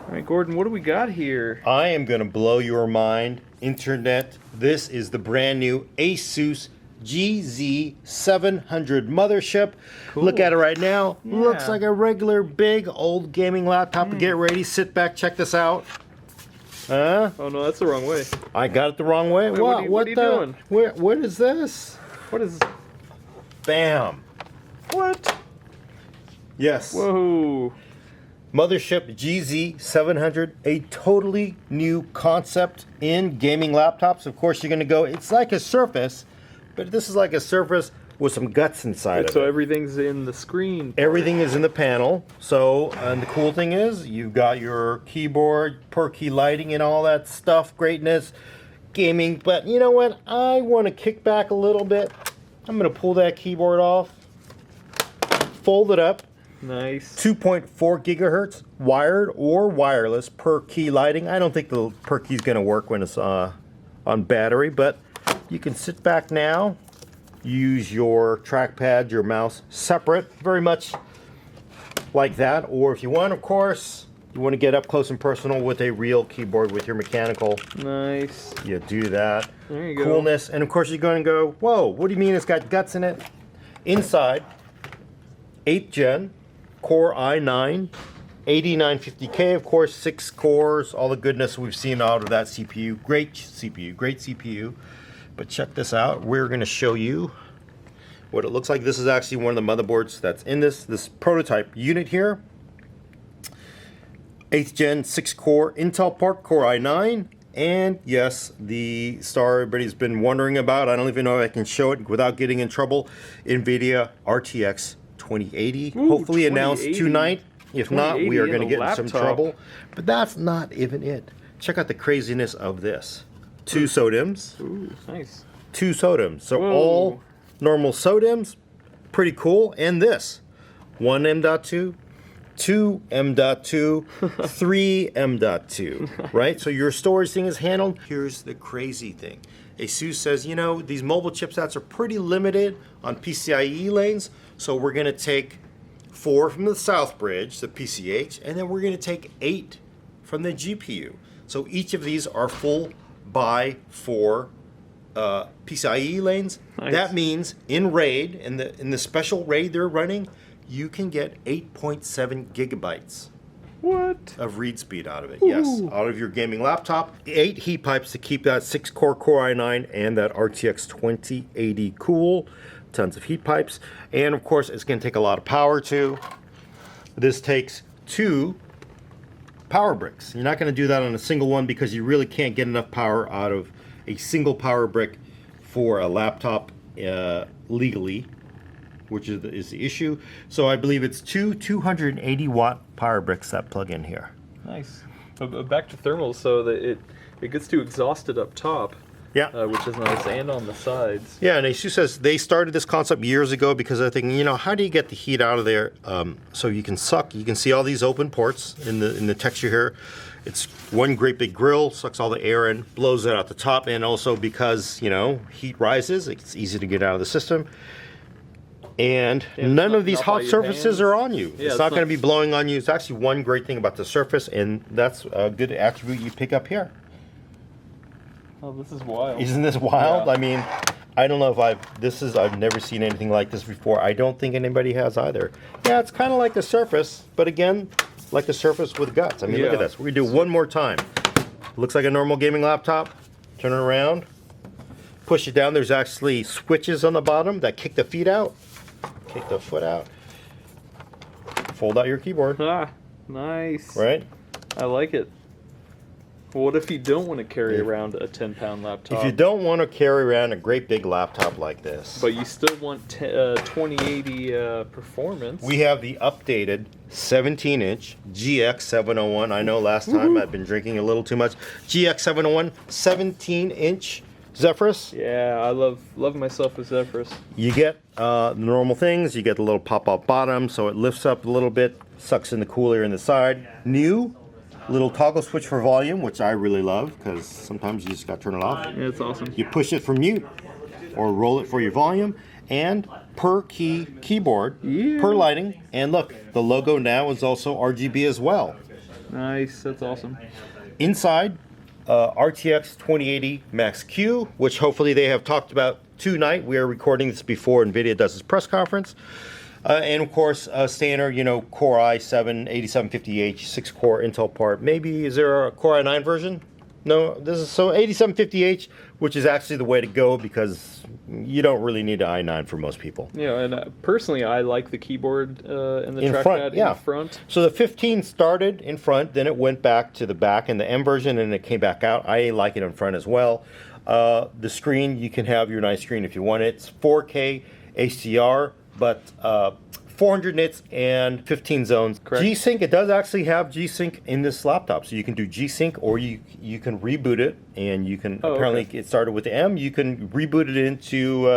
All right, Gordon, what do we got here? I am going to blow your mind, internet. This is the brand new Asus GZ700 mothership. Cool. Look at it right now. Yeah. Looks like a regular big old gaming laptop. Get ready, sit back, check this out. Oh no, that's the wrong way. I got it the wrong way. Wait, what are you doing? What is this? What is? Bam. What? Yes. Whoa. Mothership GZ700, a totally new concept in gaming laptops. Of course, you're going to go, it's like a Surface, but this is like a Surface with some guts inside of So it. everything's in the screen. Everything is in the panel. So, and the cool thing is, you've got your keyboard, per key lighting, and all that stuff, greatness, gaming. But you know what? I want to kick back a little bit. I'm going to pull that keyboard off, fold it up. Nice. 2.4 gigahertz wired or wireless per key lighting. I don't think the per key is going to work when it's on battery, but you can sit back now, use your trackpad, your mouse separate, very much like that. Or if you want, of course, you want to get up close and personal with a real keyboard with your mechanical. Nice. You do that. There you go. Coolness. And of course, you're going to go, whoa, what do you mean it's got guts in it? Inside, 8th gen. Core i9, 8950K, of course, 6 cores, all the goodness we've seen out of that CPU. Great CPU, great CPU. But check this out. We're going to show you what it looks like. This is actually one of the motherboards that's in this prototype unit here. 8th gen, 6-core Intel part, Core i9. And yes, the star everybody's been wondering about. I don't even know if I can show it without getting in trouble. NVIDIA RTX 2080, Ooh, hopefully 2080. announced tonight. If not, we are going to get in some laptop. trouble. But that's not even it. Check out the craziness of this. 2 SODIMMs, Ooh, nice. 2 SODIMMs. So Whoa. all normal SODIMMs, pretty cool. And this, 1 M.2, 2 M.2, 3 M.2, right? So your storage thing is handled. Here's the crazy thing. ASUS says, you know, these mobile chipsets are pretty limited on PCIe lanes, so we're going to take 4 from the South Bridge, the PCH, and then we're going to take 8 from the GPU. So each of these are full by 4 PCIe lanes. Nice. That means in RAID, in the special RAID they're running, you can get 8.7 gigabytes What? of read speed out of it. Yes, out of your gaming laptop. 8 heat pipes to keep that 6-core Core i9 and that RTX 2080 cool. Tons of heat pipes. And of course, it's going to take a lot of power too. This takes 2 power bricks. You're not going to do that on a single one because you really can't get enough power out of a single power brick for a laptop legally, which is the issue. So I believe it's 2 280 watt power bricks that plug in here. Nice. Back to thermals, so that it gets too exhausted up top. Yeah. Which is nice, and on the sides. Yeah, and ASUS says they started this concept years ago because they're thinking, you know, how do you get the heat out of there so you can suck? You can see all these open ports in the texture here. It's one great big grill, sucks all the air in, blows it out the top, and also because, you know, heat rises, it's easy to get out of the system. And none of these hot surfaces are on you. Yeah, it's not going to be blowing on you. It's actually one great thing about the Surface, and that's a good attribute you pick up here. Oh, this is wild. Isn't this wild? Yeah. I mean, I don't know if I've never seen anything like this before. I don't think anybody has either. Yeah, it's kind of like the Surface, but again, like the Surface with guts. I mean, look at Yeah. this. We're going to do it one more time. Looks like a normal gaming laptop. Turn it around. Push it down. There's actually switches on the bottom that kick the feet out. Kick the foot out. Fold out your keyboard, Ah, nice. right? I like it. What if you don't want to carry around a 10-pound laptop? If you don't want to carry around a great big laptop like this, But you still want 2080 performance. we have the updated 17-inch GX701. I know last time I've been drinking a little too much. GX701 17-inch Zephyrus. Yeah, I love myself a Zephyrus. You get the normal things. You get the little pop-up bottom, so it lifts up a little bit, sucks in the cool air in the side. New little toggle switch for volume, which I really love because sometimes you just got to turn it off. Yeah, it's awesome. You push it for mute or roll it for your volume, and per key keyboard, per lighting. And look, the logo now is also RGB as well. Nice. That's awesome. Inside, RTX 2080 Max Q, which hopefully they have talked about tonight. We are recording this before NVIDIA does its press conference. And of course, standard, Core i7 8750H, 6-core Intel part. Maybe, is there a Core i9 version? No, this is so 8750H, which is actually the way to go because you don't really need an i9 for most people. Yeah, and personally, I like the keyboard and the In trackpad front, yeah. in front. So the 15 started in front, then it went back to the back in the M version, and it came back out. I like it in front as well. The screen, you can have your nice screen if you want it. It's 4K HDR, but 400 nits and 15 zones. Correct. G-Sync, it does actually have G-Sync in this laptop. So you can do G-Sync or you can reboot it, and you can, apparently okay. it started with the M, you can reboot it into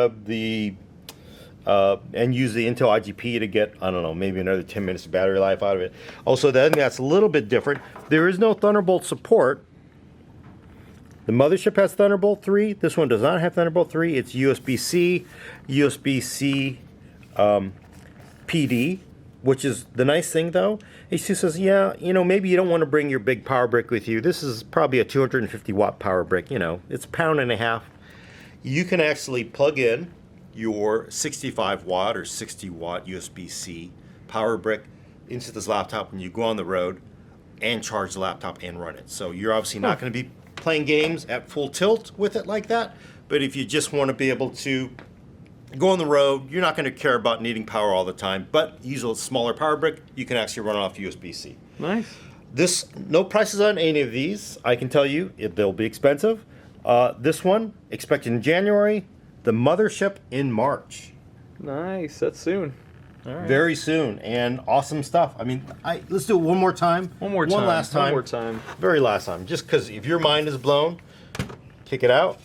and use the Intel IGP to get, I don't know, maybe another 10 minutes of battery life out of it. Also, then that's a little bit different. There is no Thunderbolt support. The mothership has Thunderbolt 3. This one does not have Thunderbolt 3. It's USB-C, USB-C PD, which is the nice thing though. HC says, yeah, maybe you don't want to bring your big power brick with you. This is probably a 250 watt power brick. It's £1.50 pounds. You can actually plug in your 65 watt or 60 watt USB-C power brick into this laptop when you go on the road and charge the laptop and run it. So you're obviously not going to be playing games at full tilt with it like that, but if you just want to be able to go on the road, you're not going to care about needing power all the time, but use a smaller power brick, you can actually run it off USB-C. Nice. No prices on any of these. I can tell you they'll be expensive. This one, expected in January. The mothership in March. Nice. That's soon. All right. Very soon, and awesome stuff. I mean, let's do it one more time. One more last time. One more time. Very last time. Just because if your mind is blown, kick it out.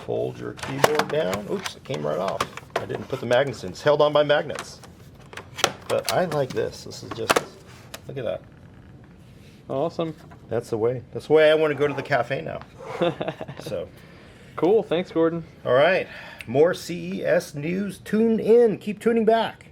Fold your keyboard down. Oops, it came right off. I didn't put the magnets in. It's held on by magnets. But I like this. This is just, look at that. Awesome. That's the way. That's the way I want to go to the cafe now. So. Cool. Thanks, Gordon. All right. More CES news. Tune in. Keep tuning back.